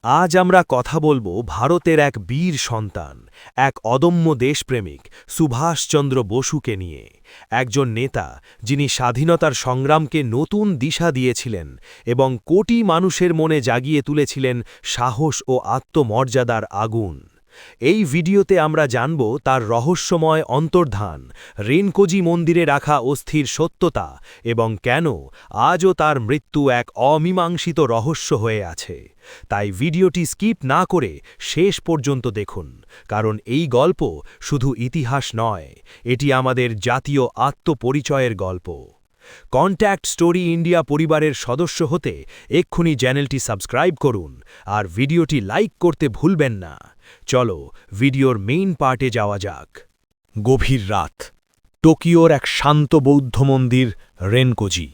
আজ আমরা কথা বলবো ভারতের এক বীর সন্তান, এক অদম্য দেশপ্রেমিক সুভাষচন্দ্র বসুকে নিয়ে। একজন নেতা যিনি স্বাধীনতার সংগ্রামকে নতুন দিশা দিয়েছিলেন এবং কোটি মানুষের মনে জাগিয়ে তুলেছিলেন সাহস ও আত্মমর্যাদার আগুন। এই ভিডিওতে আমরা জানব তার রহস্যময় অন্তর্ধান, রেনকোজি মন্দিরে রাখা অস্থির সত্যতা এবং কেন আজও তার মৃত্যু এক অমীমাংসিত রহস্য হয়ে আছে। তাই ভিডিওটি স্কিপ না করে শেষ পর্যন্ত দেখুন, কারণ এই গল্প শুধু ইতিহাস নয়, এটি আমাদের জাতীয় আত্মপরিচয়ের গল্প। কন্ট্যাক্ট স্টোরি ইন্ডিয়া পরিবারের সদস্য হতে এক্ষুনি চ্যানেলটি সাবস্ক্রাইব করুন আর ভিডিওটি লাইক করতে ভুলবেন না। চলো ভিডিওর মেইন পার্টে যাওয়া যাক। গভীর রাত, টোকিওর এক শান্ত বৌদ্ধ মন্দির রেনকোজি।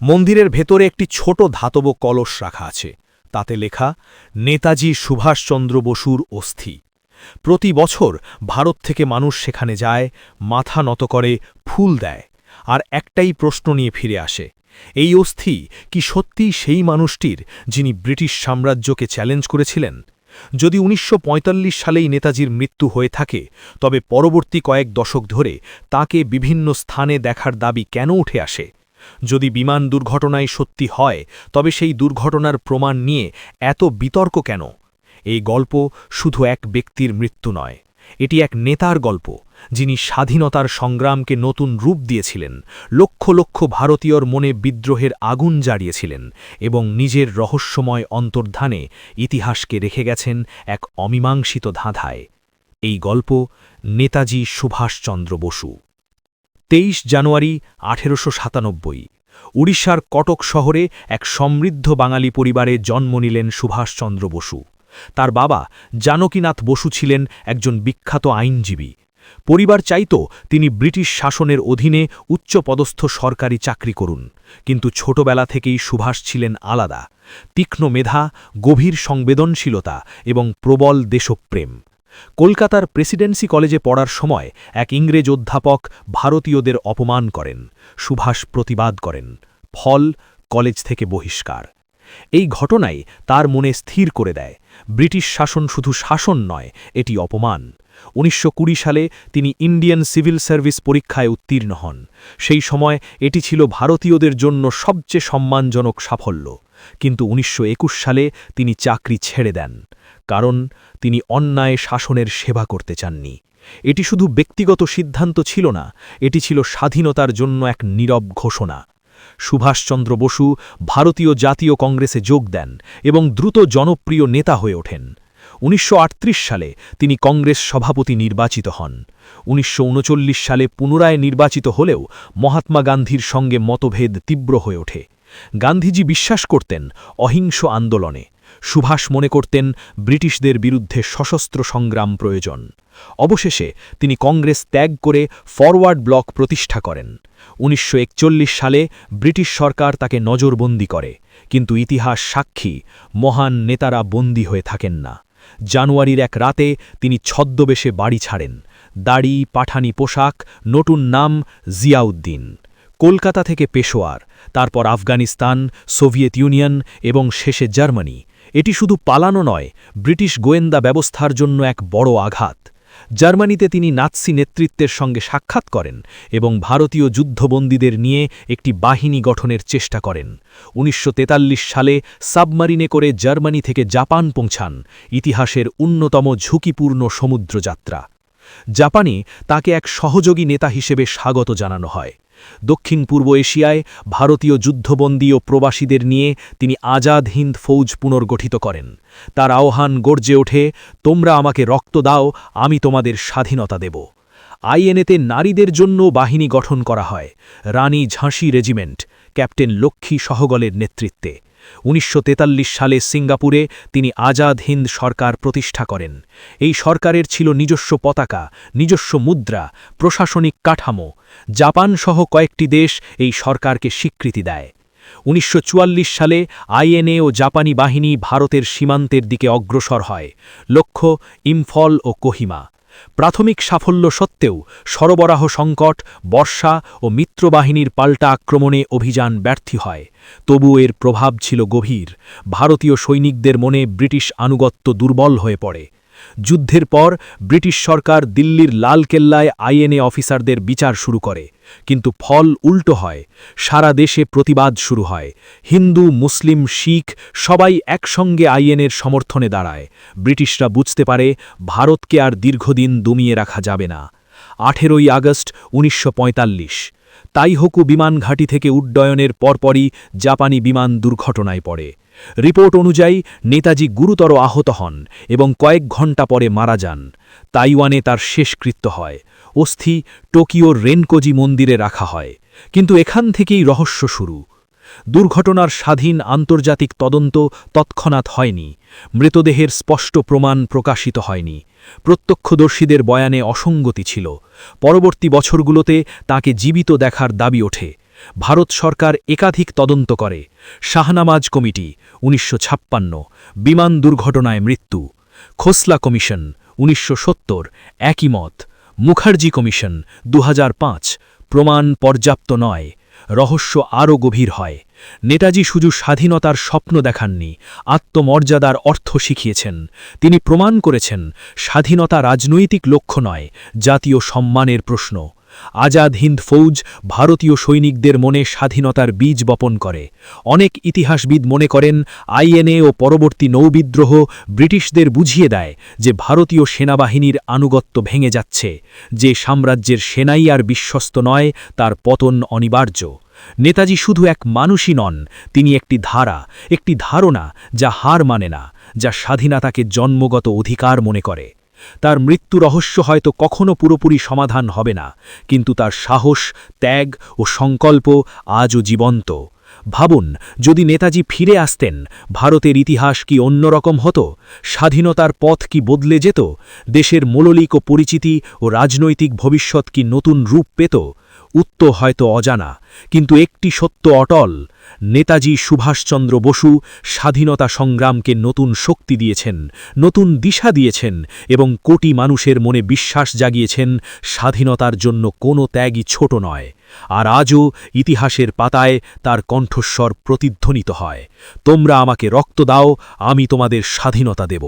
মন্দিরের ভেতরে একটি ছোট ধাতব কলস রাখা আছে, তাতে লেখা নেতাজি সুভাষচন্দ্র বসুর অস্থি। প্রতি বছর ভারত থেকে মানুষ সেখানে যায়, মাথা নত করে, ফুল দেয়, আর একটাই প্রশ্ন নিয়ে ফিরে আসে, এই অস্থি কি সত্যিই সেই মানুষটির যিনি ব্রিটিশ সাম্রাজ্যকে চ্যালেঞ্জ করেছিলেন? যদি ১৯৪৫ সালেই নেতাজির মৃত্যু হয়ে থাকে, তবে পরবর্তী কয়েক দশক ধরে তাকে বিভিন্ন স্থানে দেখার দাবি কেন উঠে আসে? যদি বিমান দুর্ঘটনায় সত্যি হয়, তবে সেই দুর্ঘটনার প্রমাণ নিয়ে এত বিতর্ক কেন? এই গল্প শুধু এক ব্যক্তির মৃত্যু নয়, এটি এক নেতার গল্প, যিনি স্বাধীনতার সংগ্রামকে নতুন রূপ দিয়েছিলেন, লক্ষ লক্ষ ভারতীয়র মনে বিদ্রোহের আগুন জ্বালিয়েছিলেন এবং নিজের রহস্যময় অন্তর্ধানে ইতিহাসকে রেখে গেছেন এক অমীমাংসিত ধাঁধায়। এই গল্প নেতাজি সুভাষচন্দ্র বসু। ২৩ জানুয়ারি ১৮৯৭, উড়িষ্যার কটক শহরে এক সমৃদ্ধ বাঙালি পরিবারে জন্ম নিলেন সুভাষচন্দ্র বসু। তার বাবা জানকীনাথ বসু ছিলেন একজন বিখ্যাত আইনজীবী। পরিবার চাইত তিনি ব্রিটিশ শাসনের অধীনে উচ্চপদস্থ সরকারি চাকরি করুন, কিন্তু ছোটবেলা থেকেই সুভাষ ছিলেন আলাদা। তীক্ষ্ণ মেধা, গভীর সংবেদনশীলতা এবং প্রবল দেশপ্রেম। কলকাতার প্রেসিডেন্সি কলেজে পড়ার সময় এক ইংরেজ অধ্যাপক ভারতীয়দের অপমান করেন। সুভাষ প্রতিবাদ করেন, ফল কলেজ থেকে বহিষ্কার। এই ঘটনাই তার মনে স্থির করে দেয়, ব্রিটিশ শাসন শুধু শাসন নয়, এটি অপমান। ১৯২০ সালে তিনি ইন্ডিয়ান সিভিল সার্ভিস পরীক্ষায় উত্তীর্ণ হন। সেই সময় এটি ছিল ভারতীয়দের জন্য সবচেয়ে সম্মানজনক সাফল্য। কিন্তু ১৯২১ সালে তিনি চাকরি ছেড়ে দেন, কারণ তিনি অন্যায় শাসনের সেবা করতে চাননি। এটি শুধু ব্যক্তিগত সিদ্ধান্ত ছিল না, এটি ছিল স্বাধীনতার জন্য এক নীরব ঘোষণা। সুভাষচন্দ্র বসু ভারতীয় জাতীয় কংগ্রেসে যোগ দেন এবং দ্রুত জনপ্রিয় নেতা হয়ে ওঠেন। ১৯৩৮ সালে তিনি কংগ্রেস সভাপতি নির্বাচিত হন। ১৯৩৯ সালে পুনরায় নির্বাচিত হলেও মহাত্মা গান্ধীর সঙ্গে মতভেদ তীব্র হয়ে ওঠে। গান্ধীজি বিশ্বাস করতেন অহিংস আন্দোলনে, সুভাষ মনে করতেন ব্রিটিশদের বিরুদ্ধে সশস্ত্র সংগ্রাম প্রয়োজন। অবশেষে তিনি কংগ্রেস ত্যাগ করে ফরওয়ার্ড ব্লক প্রতিষ্ঠা করেন। ১৯৪১ সালে ব্রিটিশ সরকার তাকে নজরবন্দি করে, কিন্তু ইতিহাস সাক্ষী, মহান নেতারা বন্দী হয়ে থাকেন না। জানুয়ারির এক রাতে তিনি ছদ্মবেশে বাড়ি ছাড়েন, দাড়ি, পাঠানি পোশাক, নতুন নাম জিয়াউদ্দিন। কলকাতা থেকে পেশোয়ার, তারপর আফগানিস্তান, সোভিয়েত ইউনিয়ন এবং শেষে জার্মানি। এটি শুধু পালানো নয়, ব্রিটিশ গোয়েন্দা ব্যবস্থার জন্য এক বড় আঘাত। জার্মানিতে তিনি নাৎসি নেতৃত্বের সঙ্গে সাক্ষাৎ করেন এবং ভারতীয় যুদ্ধবন্দীদের নিয়ে একটি বাহিনী গঠনের চেষ্টা করেন। ১৯৪৩ সালে সাবমারিনে করে জার্মানি থেকে জাপান পৌঁছান, ইতিহাসের অন্যতম ঝুঁকিপূর্ণ সমুদ্রযাত্রা। জাপানে তাকে এক সহযোগী নেতা হিসেবে স্বাগত জানানো হয়। দক্ষিণ পূর্ব এশিয়ায় ভারতীয় যুদ্ধবন্দী ও প্রবাসীদের নিয়ে তিনি আজাদ হিন্দ ফৌজ পুনর্গঠিত করেন। তার আহ্বান গর্জে ওঠে, তোমরা আমাকে রক্ত দাও, আমি তোমাদের স্বাধীনতা দেব। আইএনএতে নারীদের জন্য বাহিনী গঠন করা হয়, রানী ঝাঁসি রেজিমেন্ট, ক্যাপ্টেন লক্ষ্মী সহগলের নেতৃত্বে। ১৯৪৩ সালে সিঙ্গাপুরে তিনি আজাদ হিন্দ সরকার প্রতিষ্ঠা করেন। এই সরকারের ছিল নিজস্ব পতাকা, নিজস্ব মুদ্রা, প্রশাসনিক কাঠামো। জাপান সহ কয়েকটি দেশ এই সরকারকে স্বীকৃতি দেয়। ১৯৪৪ সালে আইএনএ ও জাপানি বাহিনী ভারতের সীমান্তের দিকে অগ্রসর হয়, লক্ষ্য ইম্ফল ও কোহিমা। প্রাথমিক সাফল্য সত্ত্বেও সরবরাহ সংকট, বর্ষা ও মিত্রবাহিনীর পাল্টা আক্রমণে অভিযান ব্যর্থ হয়। তবু এর প্রভাব ছিল গভীর। ভারতীয় সৈনিকদের মনে ব্রিটিশ আনুগত্য দুর্বল হয়ে পড়ে। যুদ্ধের পর ব্রিটিশ সরকার দিল্লির লালকেল্লায় আইএনএ অফিসারদের বিচার শুরু করে, কিন্তু ফল উল্টো হয়। সারা দেশে প্রতিবাদ শুরু হয়। হিন্দু, মুসলিম, শিখ সবাই একসঙ্গে আইএনএর সমর্থনে দাঁড়ায়। ব্রিটিশরা বুঝতে পারে ভারতকে আর দীর্ঘদিন দমিয়ে রাখা যাবে না। 18ই আগস্ট 1945 তাইহোকু বিমান ঘাঁটি থেকে উড্ডয়নের পরপরই জাপানি বিমান দুর্ঘটনায় পড়ে। রিপোর্ট অনুযায়ী নেতাজি গুরুতর আহত হন এবং কয়েক ঘণ্টা পরে মারা যান। তাইওয়ানে তার শেষকৃত্য হয়। অস্থি টোকিওর রেনকোজি মন্দিরে রাখা হয়। কিন্তু এখান থেকেই রহস্য শুরু। দুর্ঘটনার স্বাধীন আন্তর্জাতিক তদন্ত তৎক্ষণাৎ হয়নি। মৃতদেহের স্পষ্ট প্রমাণ প্রকাশিত হয়নি। প্রত্যক্ষদর্শীদের বয়ানে অসঙ্গতি ছিল। পরবর্তী বছরগুলোতে তাকে জীবিত দেখার দাবি ওঠে। ভারত সরকার একাধিক তদন্ত করে। শাহনামাজ কমিটি 1956, বিমান দুর্ঘটনায় মৃত্যু। খোসলা কমিশন 1970, একই মত। মুখার্জি কমিশন 2005, প্রমাণ পর্যাপ্ত নয়। রহস্য আরও গভীর হয়। নেতাজি শুধু স্বাধীনতার স্বপ্ন দেখাননি, আত্মমর্যাদার অর্থ শিখিয়েছেন। তিনি প্রমাণ করেছেন স্বাধীনতা রাজনৈতিক লক্ষ্য নয়, জাতীয় সম্মানের প্রশ্ন। আজাদ হিন্দ ফৌজ ভারতীয় সৈনিকদের মনে স্বাধীনতার বীজ বপন করে। অনেক ইতিহাসবিদ মনে করেন আইএনএ ও পরবর্তী নৌবিদ্রোহ ব্রিটিশদের বুঝিয়ে দেয় যে ভারতীয় সেনাবাহিনীর আনুগত্য ভেঙে যাচ্ছে। যে সাম্রাজ্যের সেনাই আর বিশ্বস্ত নয়, তার পতন অনিবার্য। নেতাজি শুধু এক মানুষই নন, তিনি একটি ধারা, একটি ধারণা যা হার মানে না, যা স্বাধীনতাকে জন্মগত অধিকার মনে করে। তার মৃত্যু রহস্য হয়তো কখনো পুরোপুরি সমাধান হবে না, কিন্তু তার সাহস, ত্যাগ ও সংকল্প আজও জীবন্ত। ভাবুন, যদি নেতাজি ফিরে আসতেন, ভারতের ইতিহাস কি অন্যরকম হতো? স্বাধীনতার পথ কি বদলে যেত? দেশের মৌলিক ও পরিচিতি ও রাজনৈতিক ভবিষ্যৎ কি নতুন রূপ পেত? উত্তর হয়তো অজানা, কিন্তু একটি সত্য অটল: নেতাজি সুভাষচন্দ্র বসু স্বাধীনতা সংগ্রামকে নতুন শক্তি দিয়েছেন, নতুন দিশা দিয়েছেন এবং কোটি মানুষের মনে বিশ্বাস জাগিয়েছেন স্বাধীনতার জন্য কোনো ত্যাগই ছোট নয়। আর আজও ইতিহাসের পাতায় তার কণ্ঠস্বর প্রতিধ্বনিত হয়, তোমরা আমাকে রক্ত দাও, আমি তোমাদের স্বাধীনতা দেব।